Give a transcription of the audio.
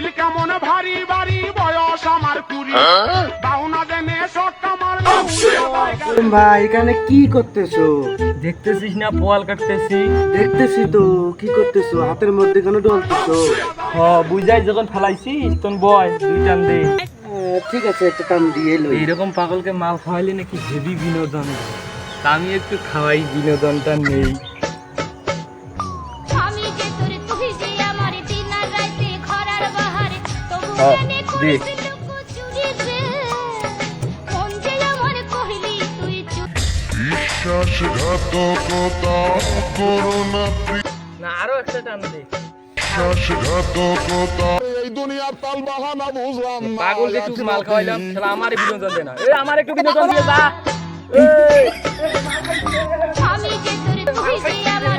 শরীর কেমন ভারী ভারী বয়স আমার 20 বাউনা দেনে শটটা মারলো ভাই এখানে কি করতেছো? দেখতেছিস না পোয়াল কাটতেছি? দেখতেছি তো। কি করতেছো? হাতের মধ্যে কেন ডলতেছো? হ বুঝাই যখন ফেলাইছিস তখন বয় দুই টান দে। ঠিক আছে, একটা টান দিয়ে লই। এইরকম পাগলকে মাল খাওয়াইলে নাকি হেভি বিনোদন। তা আমি একটু খাওয়াই, বিনোদনটা নেই। আমি যে তোর তুই যে আমার দিন আর রাতে খরার বাহারে তবু হ্যাঁ, জানে দে। করেছিল চুরি যে কোন যে আমার কইলি তুই চুপ বিশ্বাসঘাতকতা করো না, না আরো একটা টান দে। বিশ্বাসঘাতকতা এই দুনিয়ার তাল বাহানা বুঝলাম না। পাগলকে একটু মাল খাওয়াইলাম, শালা আমার বিনোদন দে না। আমার একটু বিনোদন দিয়ে যা। আমি যে তোর তুই যে আমার